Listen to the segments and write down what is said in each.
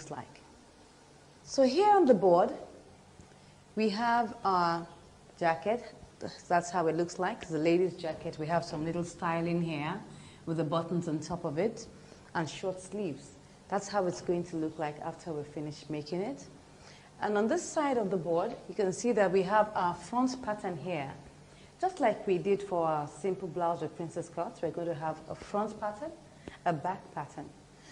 looks like. So here on the board, we have our jacket. That's how it looks like. It's a lady's jacket. We have some little styling here with the buttons on top of it and short sleeves. That's how it's going to look like after we finish making it. And on this side of the board, you can see that we have our front pattern here. Just like we did for our simple blouse with princess cuts, we're going to have a front pattern, a back pattern.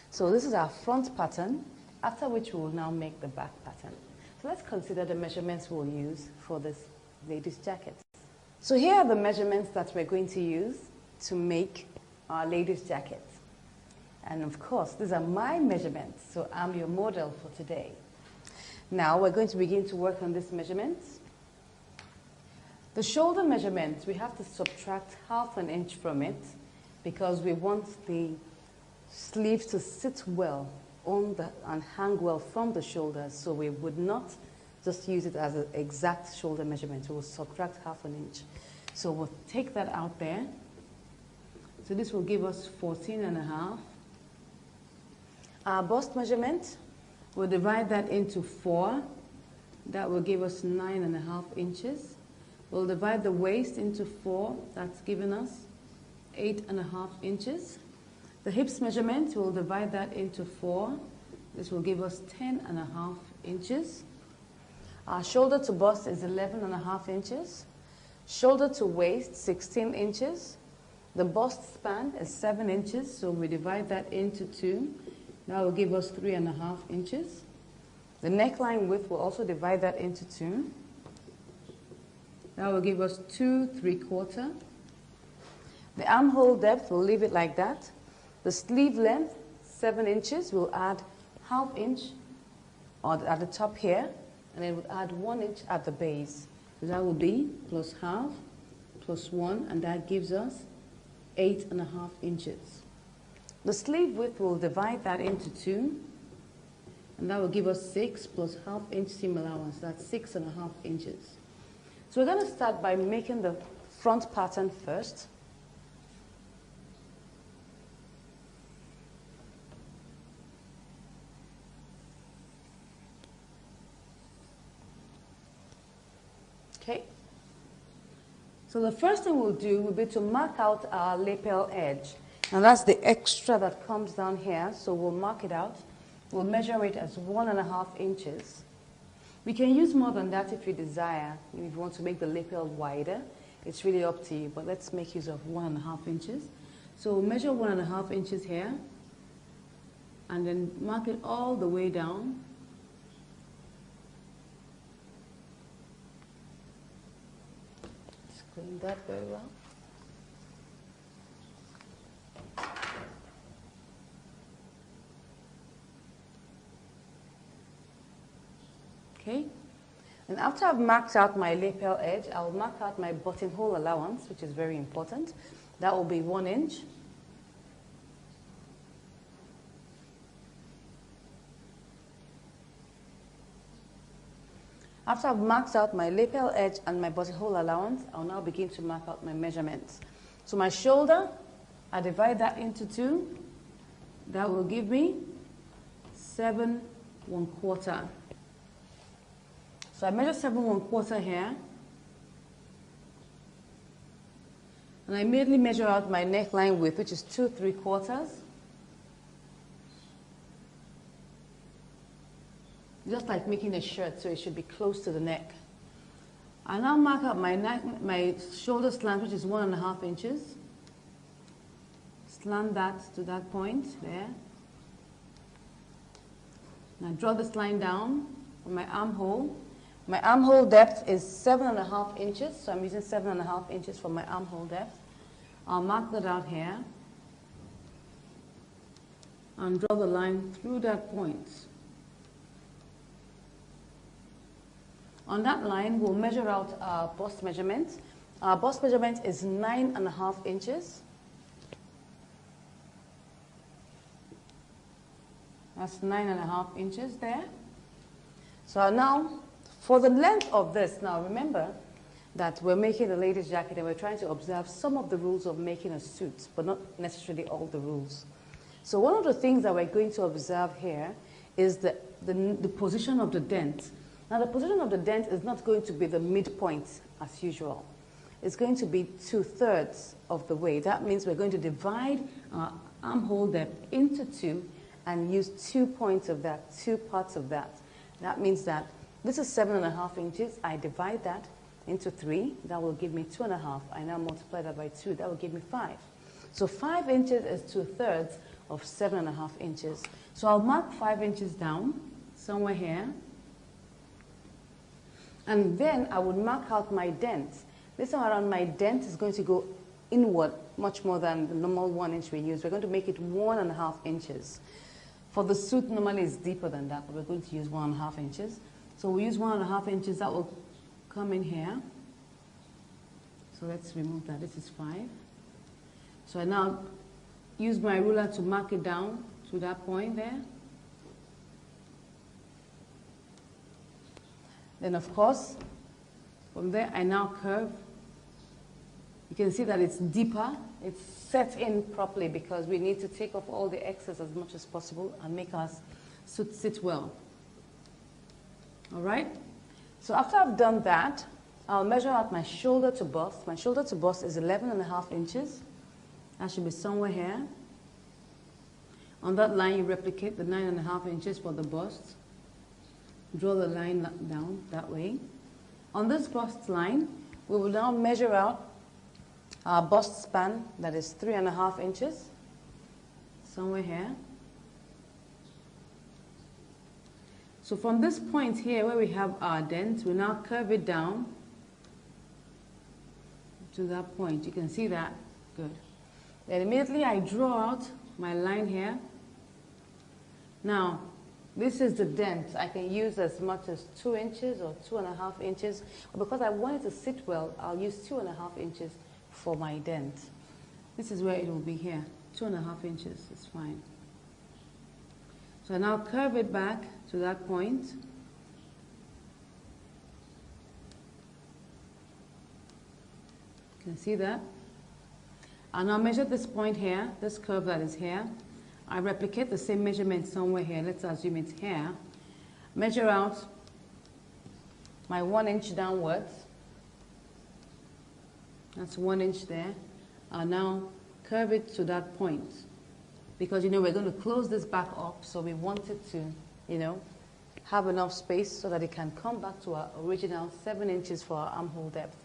So this is our front pattern, after which we will now make the back pattern. So let's consider the measurements we'll use for this lady's jacket. So here are the measurements that we're going to use to make our lady's jacket. And of course, these are my measurements, so I'm your model for today. Now we're going to begin to work on these measurements. The shoulder measurement, we have to subtract ½ an inch from it because we want the sleeve to sit well on and hang well from the shoulders, so we would not just use it as an exact shoulder measurement. We will subtract ½ an inch. So we'll take that out there. So this will give us 14½. Our bust measurement, we'll divide that into 4. That will give us 9½ inches. We'll divide the waist into 4. That's giving us 8½ inches. The hips measurement, we'll divide that into 4. This will give us 10½ inches. Our shoulder to bust is 11½ inches. Shoulder to waist, 16 inches. The bust span is 7 inches, so we divide that into 2. That will give us 3½ inches. The neckline width, will also divide that into 2. That will give us 2 3/4. The armhole depth, we'll leave it like that. The sleeve length, 7 inches. We'll add ½ inch at the top here, and then we'll add 1 inch at the base. So that will be plus ½ plus 1, and that gives us 8½ inches. The sleeve width, will divide that into 2, and that will give us 6 plus ½ inch seam allowance. That's 6½ inches. So we're going to start by making the front pattern first. Okay. So the first thing we'll do will be to mark out our lapel edge. And that's the extra that comes down here. So we'll mark it out. We'll measure it as 1½ inches. We can use more than that if you desire. If you want to make the lapel wider, it's really up to you. But let's make use of 1½ inches. So we'll measure 1½ inches here. And then mark it all the way down. Just clean that very well. Okay, and after I've marked out my lapel edge, I'll mark out my buttonhole allowance, which is very important. That will be 1 inch. After I've marked out my lapel edge and my buttonhole allowance, I'll now begin to mark out my measurements. So my shoulder, I divide that into 2. That will give me 7 1/4. So I measure 7 1/4 here. And I immediately measure out my neckline width, which is 2 3/4. Just like making a shirt, so it should be close to the neck. I now mark out my shoulder slant, which is 1½ inches. Slant that to that point there. Now draw this line down on my armhole. My armhole depth is 7½ inches, so I'm using 7½ inches for my armhole depth. I'll mark that out here and draw the line through that point. On that line, we'll measure out our bust measurement. Our bust measurement is 9½ inches. That's 9½ inches there. So now, for the length of this, now remember that we're making a lady's jacket and we're trying to observe some of the rules of making a suit, but not necessarily all the rules. So one of the things that we're going to observe here is the position of the dent. Now, the position of the dent is not going to be the midpoint as usual. It's going to be 2/3 of the way. That means we're going to divide our armhole depth into 2 and use 2 points of that, 2 parts of that. That means that this is 7.5 inches. I divide that into 3. That will give me 2.5. I now multiply that by 2. That will give me 5. So 5 inches is 2/3 of 7.5 inches. So I'll mark 5 inches down somewhere here. And then I would mark out my dent. This time around, my dent is going to go inward much more than the normal 1 inch we use. We're going to make it 1.5 inches. For the suit, normally it's deeper than that, but we're going to use 1.5 inches. So we use 1.5 inches. That will come in here. So let's remove that. This is 5. So I now use my ruler to mark it down to that point there. Then, of course, from there, I now curve. You can see that it's deeper. It's set in properly because we need to take off all the excess as much as possible and make our suit sit well. All right? So after I've done that, I'll measure out my shoulder to bust. My shoulder to bust is 11.5 inches. That should be somewhere here. On that line, you replicate the 9.5 inches for the bust. Draw the line down that way. On this bust line, we will now measure out our bust span, that is 3.5 inches, somewhere here. So from this point here where we have our dent, we now curve it down to that point. You can see that. Good. Then immediately I draw out my line here. Now, this is the dent. I can use as much as 2 inches or 2.5 inches. But because I want it to sit well, I'll use 2.5 inches for my dent. This is where it will be here. 2.5 inches is fine. So I now curve it back to that point. You can see that. I'll now measure this point here, this curve that is here. I replicate the same measurement somewhere here. Let's assume it's here. Measure out my 1 inch downwards. That's 1 inch there. I'll now curve it to that point. Because, you know, we're going to close this back up, so we want it to, you know, have enough space so that it can come back to our original 7 inches for our armhole depth.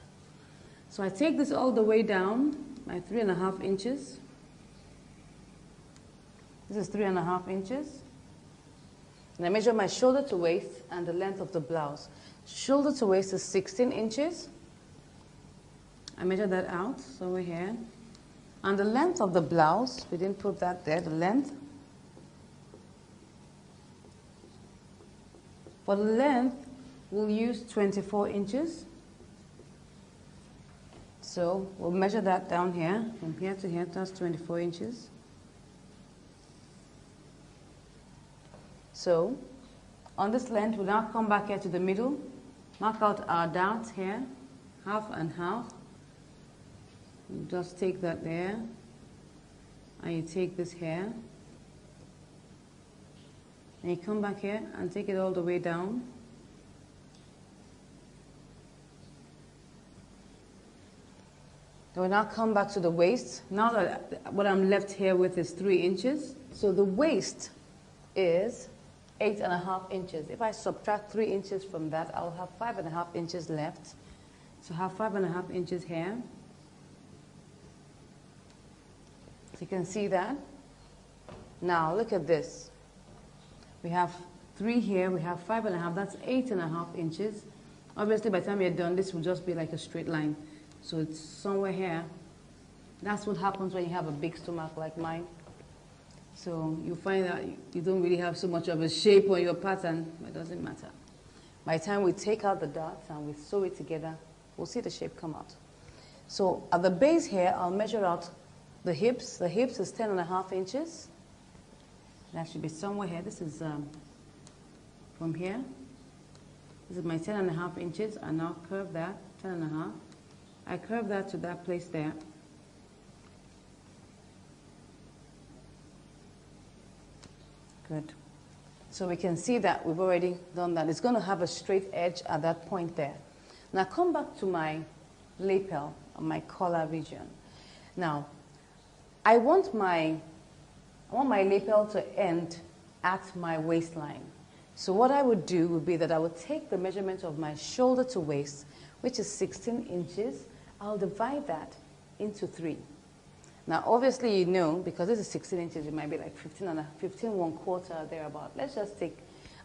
So I take this all the way down, my 3.5 inches. This is 3.5 inches. And I measure my shoulder to waist and the length of the blouse. Shoulder to waist is 16 inches. I measure that out, so we're here. And the length of the blouse, we didn't put that there, the length. For the length, we'll use 24 inches. So we'll measure that down here, from here to here, that's 24 inches. So on this length, we'll now come back here to the middle, mark out our darts here, half and half. You just take that there, and you take this here, and you come back here and take it all the way down. Then we now come back to the waist. Now that what I'm left here with is 3 inches. So the waist is 8.5 inches. If I subtract 3 inches from that, I'll have 5.5 inches left. So I have 5.5 inches here. So you can see that. Now look at this. We have 3 here, we have 5.5, that's 8.5 inches. Obviously by the time you're done, this will just be like a straight line. So it's somewhere here. That's what happens when you have a big stomach like mine. So you find that you don't really have so much of a shape on your pattern, but it doesn't matter. By the time we take out the darts and we sew it together, we'll see the shape come out. So at the base here, I'll measure out the hips. The hips is 10.5 inches. That should be somewhere here. This is from here. This is my 10.5 inches. I now curve that, 10.5. I curve that to that place there. Good. So we can see that we've already done that. It's going to have a straight edge at that point there. Now come back to my lapel, my collar region. Now, I want my lapel to end at my waistline. So what I would do would be that I would take the measurement of my shoulder to waist, which is 16 inches. I'll divide that into 3. Now, obviously, you know, because this is 16 inches, it might be like 15 1/4, thereabout. Let's just take,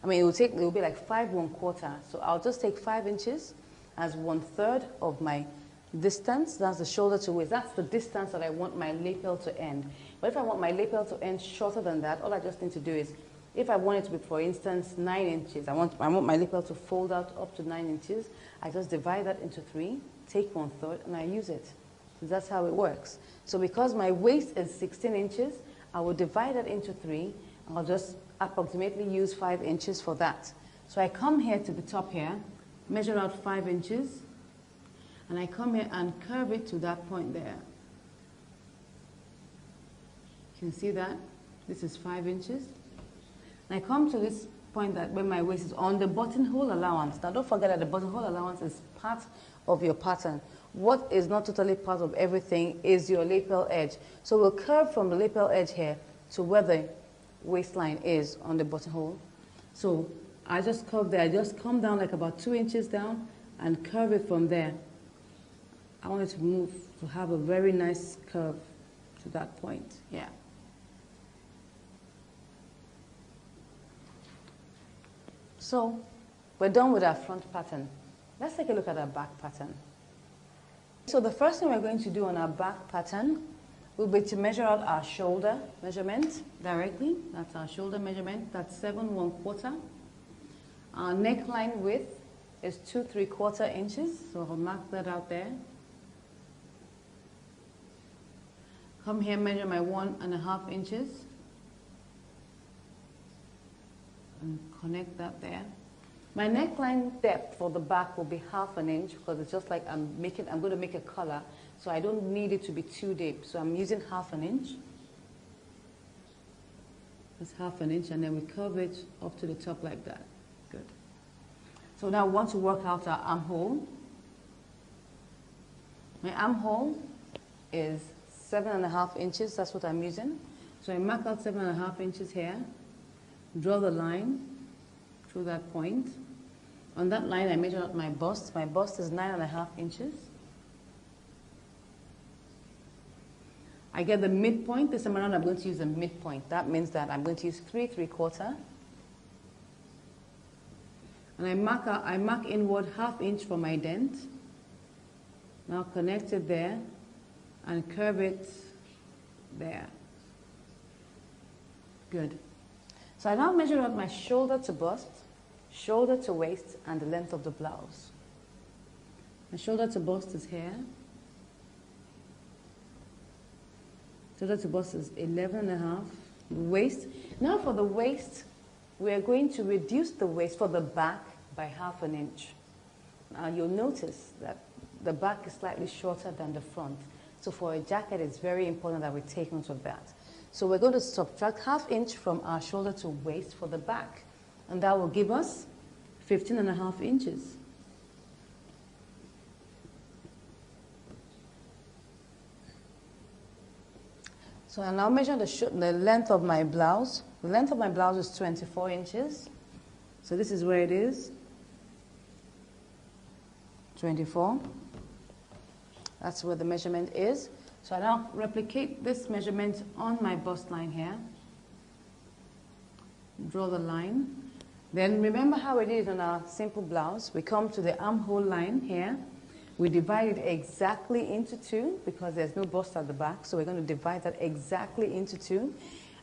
I mean, it will be like 5 1/4. So I'll just take 5 inches as 1/3 of my distance. That's the shoulder to waist. That's the distance that I want my lapel to end. But if I want my lapel to end shorter than that, all I just need to do is, if I want it to be, for instance, 9 inches, I want my lapel to fold out up to 9 inches, I just divide that into 3, take 1/3, and I use it. So that's how it works. So because my waist is 16 inches, I will divide that into 3. I'll just approximately use 5 inches for that. So I come here to the top here, measure out 5 inches, and I come here and curve it to that point there. You can see that? This is 5 inches. And I come to this point that where my waist is on the buttonhole allowance. Now don't forget that the buttonhole allowance is part of your pattern. What is not totally part of everything is your lapel edge. So we'll curve from the lapel edge here to where the waistline is on the buttonhole. So I just curve there. I just come down like about 2 inches down and curve it from there. I want it to move, to have a very nice curve to that point. Yeah. So we're done with our front pattern. Let's take a look at our back pattern. So the first thing we're going to do on our back pattern will be to measure out our shoulder measurement directly. That's our shoulder measurement. That's 7 1/4. Our neckline width is 2 3/4 inches. So I'll mark that out there. Come here, measure my 1.5 inches. And connect that there. My neckline depth for the back will be 1/2 inch because it's just like I'm going to make a collar, so I don't need it to be too deep. So I'm using 1/2 inch. That's 1/2 inch, and then we curve it up to the top like that. Good. So now we want to work out our armhole. My armhole is 7.5 inches. That's what I'm using. So I mark out 7.5 inches here. Draw the line through that point. On that line, I measure out my bust. My bust is 9.5 inches. I get the midpoint. This time around, I'm going to use the midpoint. That means that I'm going to use 3 3/4. And I mark inward 1/2 inch for my dent. Now connect it there and curve it there. Good. So I now measure out my shoulder to bust, shoulder to waist, and the length of the blouse. My shoulder to bust is here. Shoulder to bust is 11.5. Waist. Now for the waist, we are going to reduce the waist for the back by 1/2 inch. Now you'll notice that the back is slightly shorter than the front. So for a jacket, it's very important that we take note of that. So we're going to subtract 1/2 inch from our shoulder to waist for the back. And that will give us 15.5 inches. So I now measure the length of my blouse. The length of my blouse is 24 inches. So this is where it is. 24. That's where the measurement is. So I now replicate this measurement on my bust line here. Draw the line. Then remember how we did it on our simple blouse. We come to the armhole line here. We divide it exactly into 2 because there's no bust at the back. So we're going to divide that exactly into 2.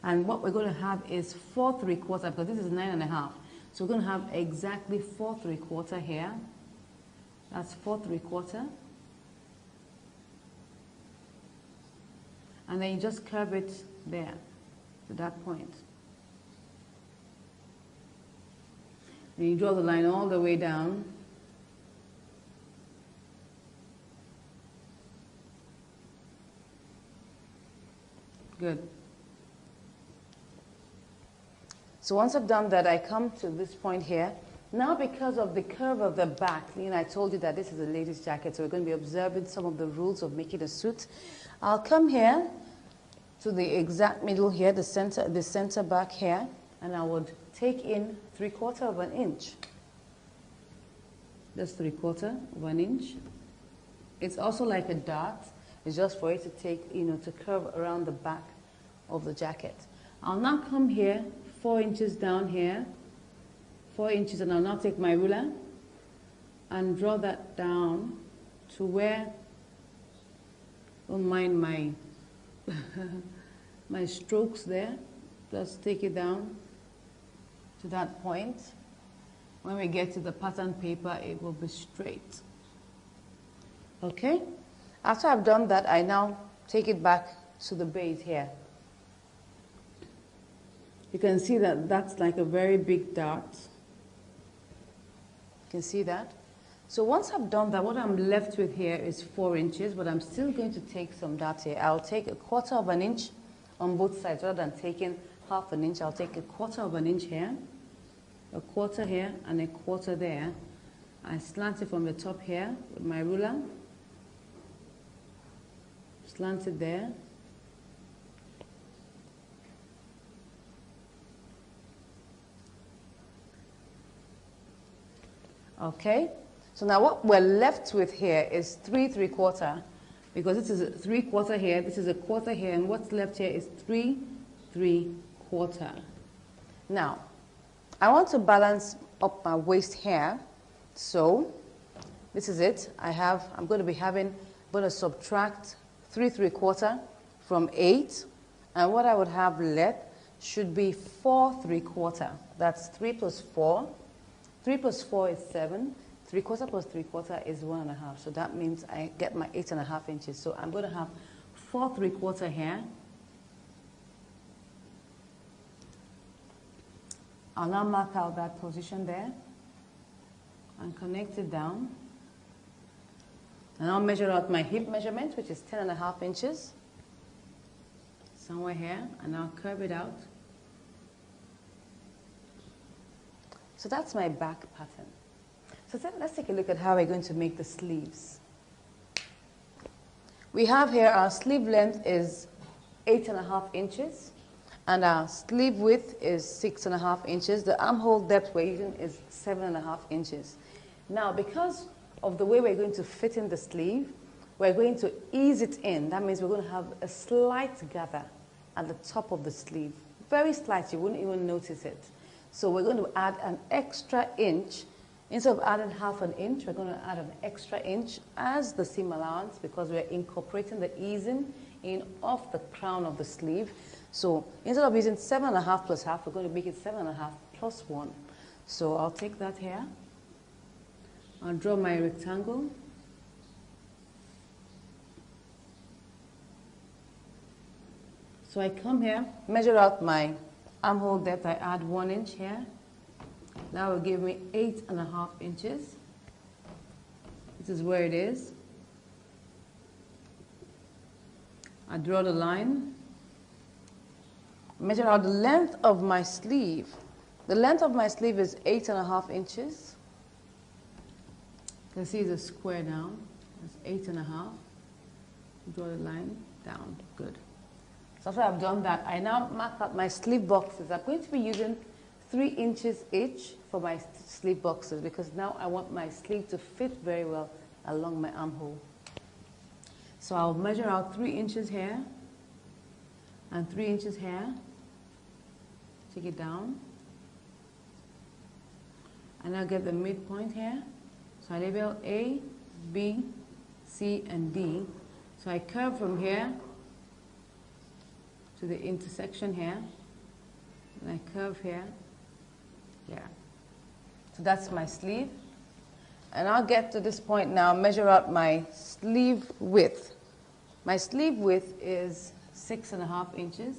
And what we're going to have is 4 3/4 because this is 9.5. So we're going to have exactly 4 3/4 here. That's 4 3/4. And then you just curve it there to that point. Then you draw the line all the way down. Good. So once I've done that, I come to this point here. Now because of the curve of the back, I told you that this is a lady's jacket, so we're going to be observing some of the rules of making a suit. I'll come here to the exact middle here, the center back here, and I would take in 3/4 of an inch. That's 3/4 of an inch. It's also like a dart. It's just for it to take, to curve around the back of the jacket. I'll now come here, 4 inches down here, 4 inches, and I'll now take my ruler and draw that down to where, don't mind my, my strokes there. Just take it down to that point. When we get to the pattern paper, it will be straight. Okay? After I've done that, I now take it back to the base here. You can see that that's like a very big dart. You can see that? So once I've done that, what I'm left with here is 4 inches, but I'm still going to take some darts here. I'll take 1/4 of an inch on both sides. Rather than taking 1/2 an inch, I'll take 1/4 of an inch here, 1/4 here, and 1/4 there. I slant it from the top here with my ruler. Slant it there. Okay, so now what we're left with here is 3 3/4, because this is a 3/4 here, this is a 1/4 here, and what's left here is 3 3/4. Now, I want to balance up my waist here, so this is it. I'm going to subtract 3 3/4 from 8, and what I would have left should be 4 3/4. That's 3 plus 4. 3 plus 4 is 7. 3/4 plus 3/4 is 1.5. So that means I get my 8.5 inches. So I'm going to have 4 3/4 here. I'll now mark out that position there and connect it down. And I'll measure out my hip measurement, which is 10.5 inches. Somewhere here, and I'll curve it out. So that's my back pattern. So let's take a look at how we're going to make the sleeves. We have here our sleeve length is 8.5 inches, and our sleeve width is 6.5 inches. The armhole depth we're using is 7.5 inches. Now, because of the way we're going to fit in the sleeve, we're going to ease it in. That means we're going to have a slight gather at the top of the sleeve. Very slight, you wouldn't even notice it. So we're going to add an extra inch. Instead of adding 1/2 inch, we're going to add an extra inch as the seam allowance, because we're incorporating the easing in off the crown of the sleeve. So instead of using 7.5 plus 1/2, we're going to make it 7.5 plus 1. So I'll take that here. I'll draw my rectangle. So I come here, measure out my armhole depth. I add 1 inch here. That will give me 8.5 inches. This is where it is. I draw the line. Measure out the length of my sleeve. The length of my sleeve is 8.5 inches. You can see it's a square now. It's 8.5. Draw the line down. Good. So after I've done that, I now mark out my sleeve boxes. I'm going to be using 3 inches each for my sleeve boxes, because now I want my sleeve to fit very well along my armhole. So I'll measure out 3 inches here and 3 inches here. Take it down. And I'll get the midpoint here. So I label A, B, C, and D. So I curve from here to the intersection here, and I curve here. Yeah. So that's my sleeve. And I'll get to this point now, measure out my sleeve width. My sleeve width is 6.5 inches.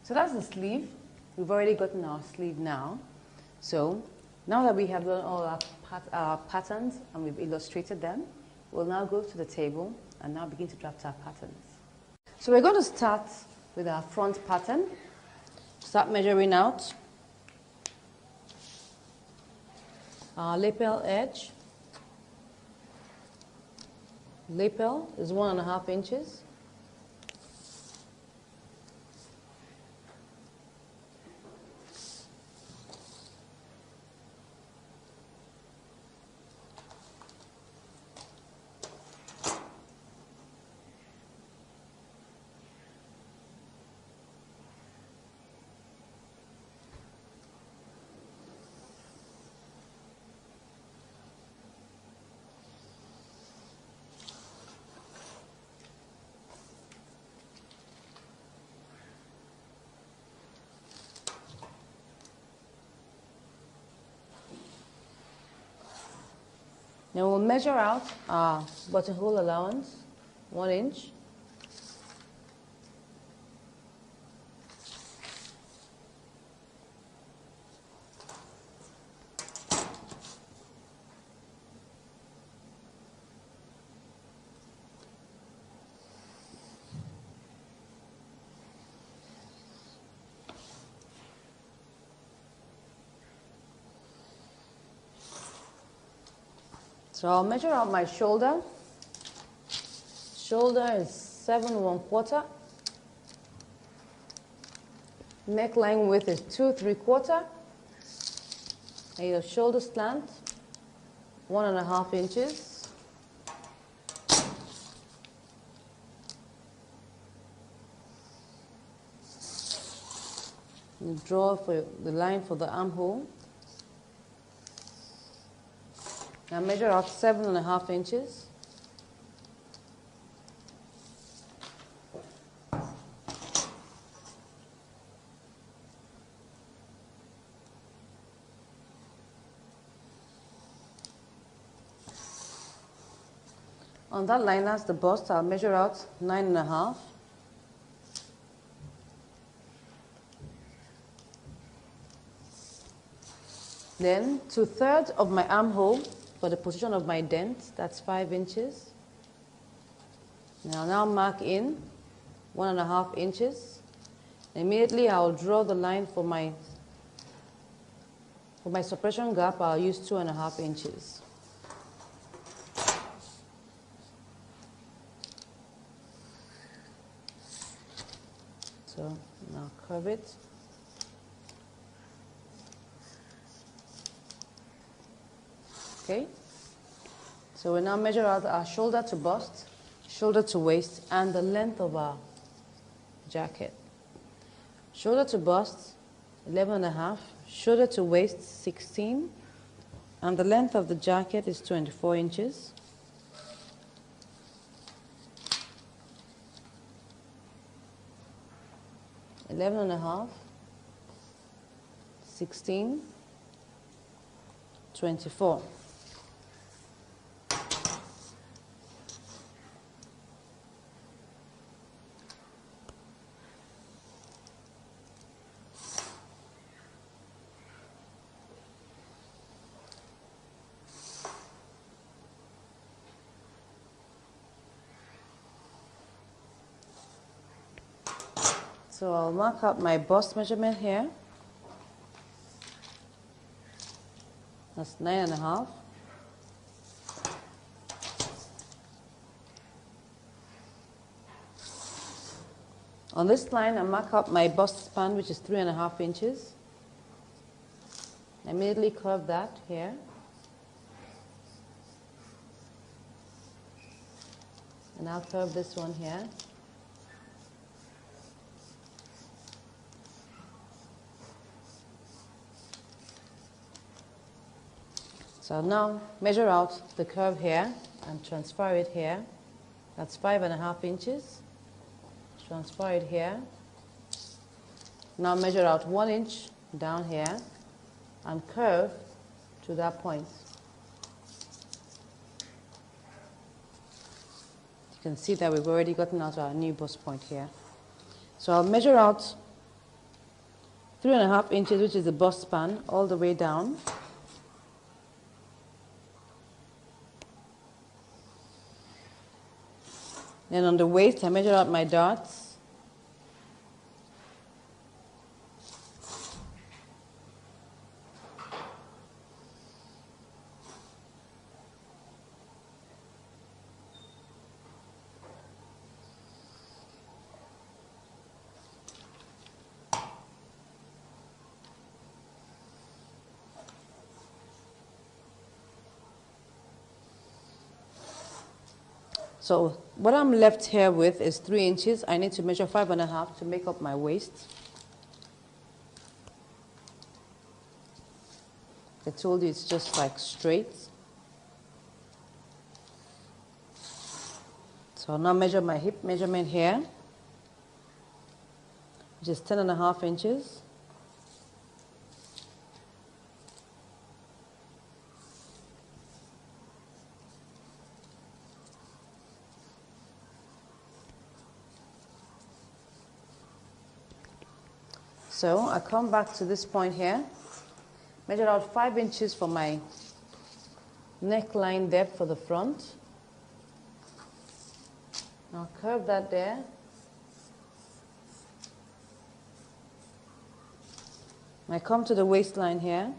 So that's the sleeve. We've already gotten our sleeve now. So now that we have done all our patterns and we've illustrated them, we'll now go to the table and now begin to draft our patterns. So we're going to start with our front pattern. Start measuring out our lapel edge. Lapel is 1.5 inches. Now we'll measure out our buttonhole allowance, 1 inch. So I'll measure out my shoulder. Shoulder is 7 1/4. Neckline width is 2 3/4. And your shoulder slant, 1.5 inches. You draw for the line for the armhole. Now measure out 7.5 inches. On that line as the bust, I'll measure out 9.5. Then 2/3 of my armhole for the position of my dent, that's 5 inches. Now mark in 1.5 inches. Immediately I'll draw the line for my suppression gap. I'll use 2.5 inches. So now curve it. Okay, so we now measure out our shoulder to bust, shoulder to waist, and the length of our jacket. Shoulder to bust, 11.5, shoulder to waist, 16, and the length of the jacket is 24 inches. Eleven and a half, 16, 24. So I'll mark out my bust measurement here. That's 9.5. On this line, I mark out my bust span, which is 3.5 inches. I immediately curve that here. And I'll curve this one here. So now measure out the curve here and transfer it here. That's 5.5 inches. Transfer it here. Now measure out 1 inch down here and curve to that point. You can see that we've already gotten out our new bust point here. So I'll measure out 3.5 inches, which is the bust span, all the way down. Then on the waist, I measure out my darts. So what I'm left here with is 3 inches. I need to measure 5.5 to make up my waist. I told you it's just like straight. So I'll now measure my hip measurement here, which is 10.5 inches. So I come back to this point here, measure out 5 inches for my neckline depth for the front. I'll curve that there. I come to the waistline here.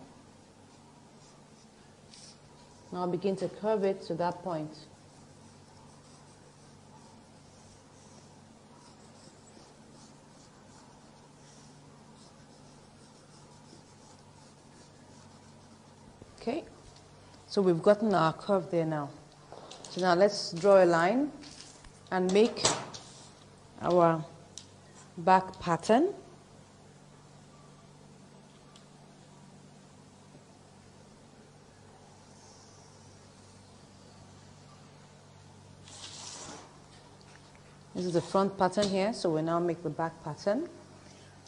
Now I'll begin to curve it to that point. Okay, so we've gotten our curve there now. So now let's draw a line and make our back pattern. This is the front pattern here, so we now make the back pattern.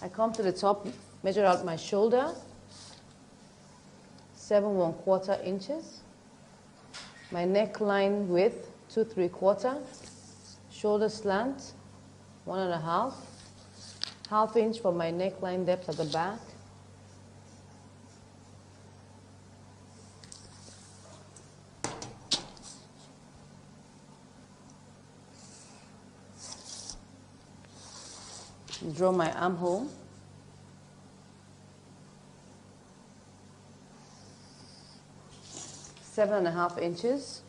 I come to the top, measure out my shoulder, 7 1/4 inches. My neckline width, 2 3/4. Shoulder slant, 1.5. ½ inch for my neckline depth at the back. Draw my armhole. Seven and a half inches.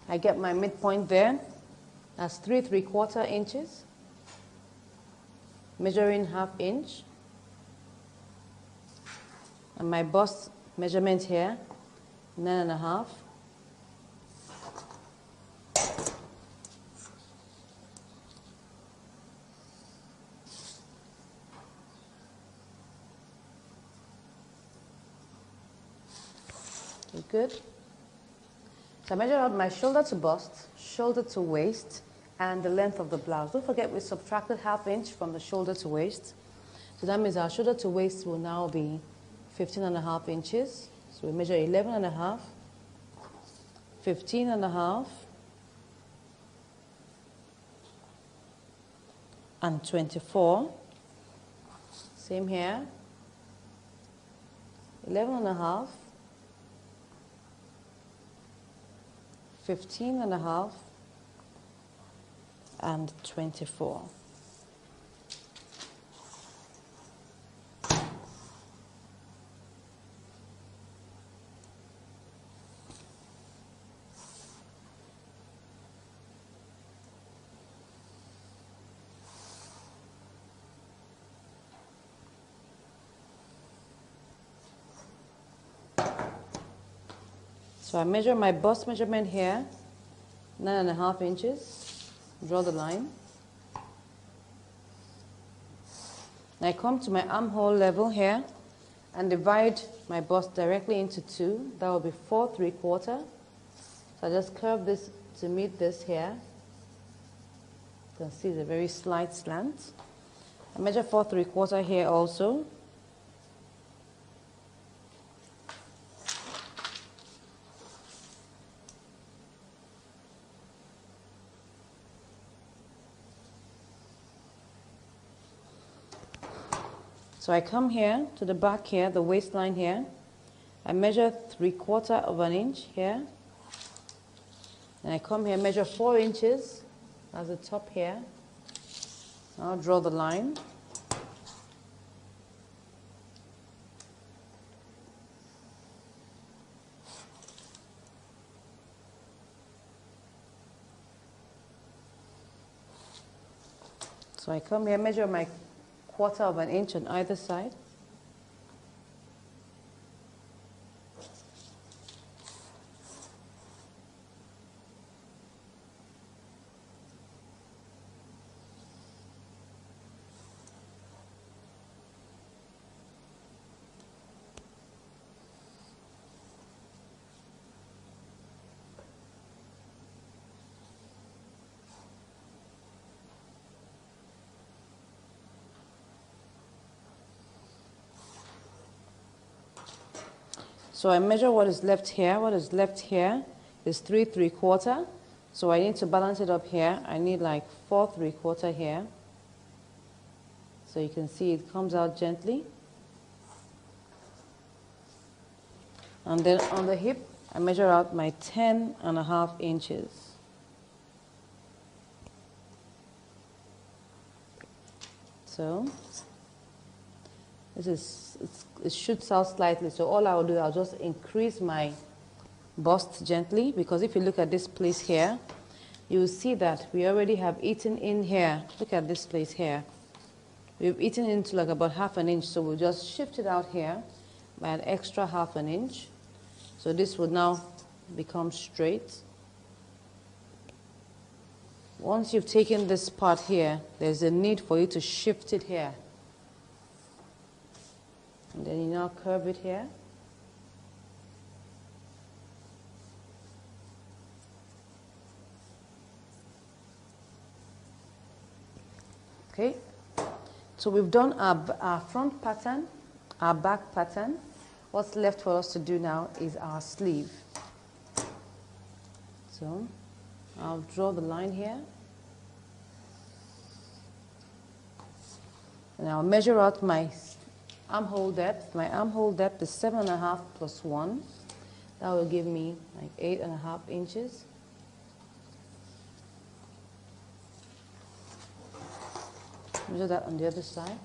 I get my midpoint there. That's 3 3/4 inches. Measuring ½ inch. And my bust measurement here, 9.5. Good. So I measure out my shoulder to bust, shoulder to waist, and the length of the blouse. Don't forget we subtracted ½ inch from the shoulder to waist. So that means our shoulder to waist will now be 15.5 inches. So we measure 11.5, 15.5, and 24. Same here. 11.5, 15.5, and 24. So I measure my bust measurement here, 9.5 inches. Draw the line. I come to my armhole level here and divide my bust directly into 2. That will be 4 3/4. So I just curve this to meet this here. You can see the very slight slant. I measure 4 3/4 here also. So I come here to the back here, the waistline here. I measure 3/4 of an inch here. And I come here, measure 4 inches as the top here. I'll draw the line. So I come here, measure my 1/4 of an inch on either side. So I measure what is left here. What is left here is 3 3/4. So I need to balance it up here. I need like 4 3/4 here. So you can see it comes out gently. And then on the hip, I measure out my 10.5 inches. So it shoots out slightly, so all I will do, I'll just increase my bust gently, because if you look at this place here, you will see that we already have eaten in here. Look at this place here. We've eaten into like about 1/2 inch, so we'll just shift it out here by an extra 1/2 inch. So this will now become straight. Once you've taken this part here, there's a need for you to shift it here. And then you now curve it here. Okay, so we've done our front pattern, our back pattern. What's left for us to do now is our sleeve. So I'll draw the line here. And I'll measure out my armhole depth. My armhole depth is 7.5 plus 1. That will give me like 8.5 inches. Measure that on the other side.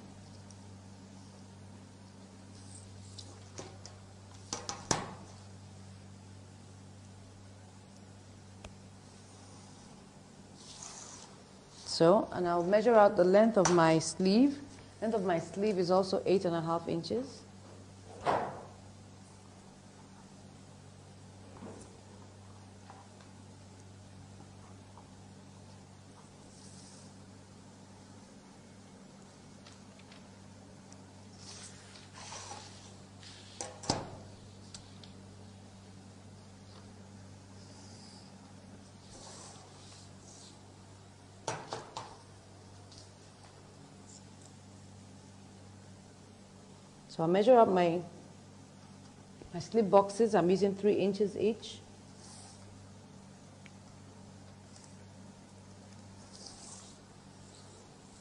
So, and I'll measure out the length of my sleeve. Length of my sleeve is also 8.5 inches. So I'll measure up my slip boxes. I'm using 3 inches each.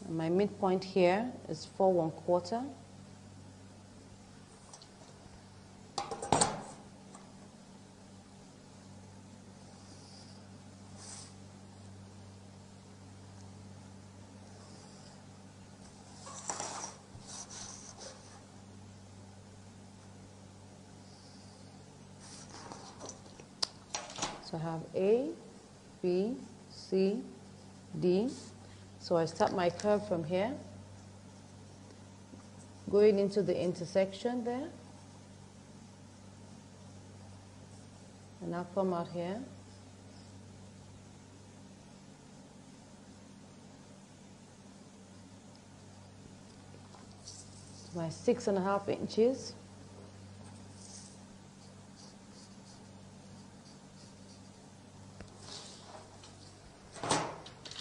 And my midpoint here is 4 1/4. So I have A, B, C, D. So I start my curve from here, going into the intersection there. And I'll come out here. My 6.5 inches.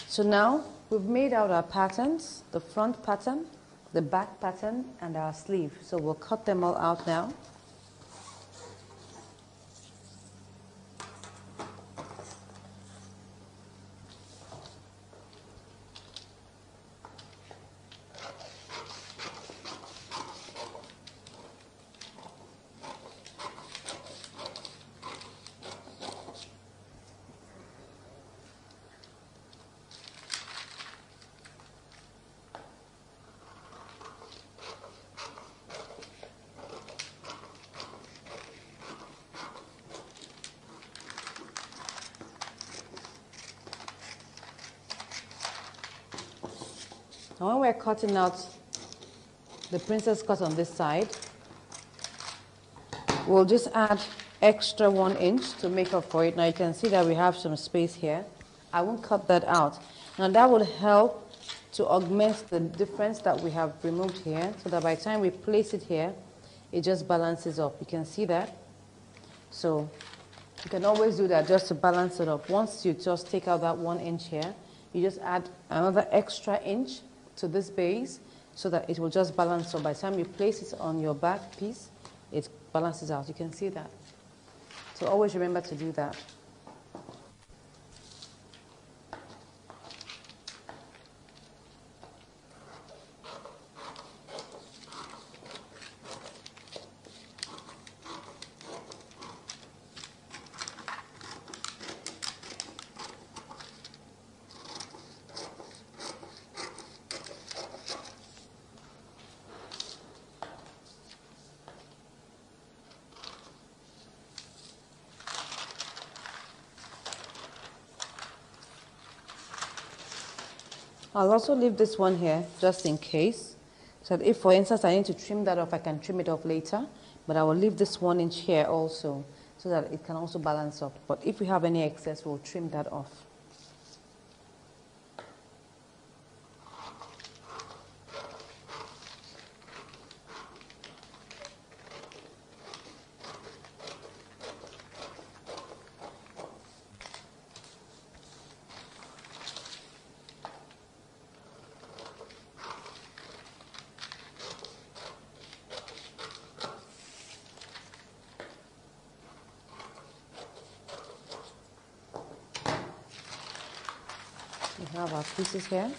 So now we've made out our patterns, the front pattern, the back pattern, and our sleeve. So we'll cut them all out now. And when we're cutting out the princess cut on this side, we'll just add extra 1 inch to make up for it. Now you can see that we have some space here. I won't cut that out. Now that will help to augment the difference that we have removed here, so that by the time we place it here, it just balances up. You can see that. So you can always do that just to balance it up. Once you just take out that 1 inch here, you just add another extra inch to this base so that it will just balance. So by the time you place it on your back piece, it balances out. You can see that. So always remember to do that. I'll also leave this one here just in case, so that if, for instance, I need to trim that off, I can trim it off later. But I will leave this 1 inch here also, so that it can also balance up. But if we have any excess, we'll trim that off. We have our pieces here.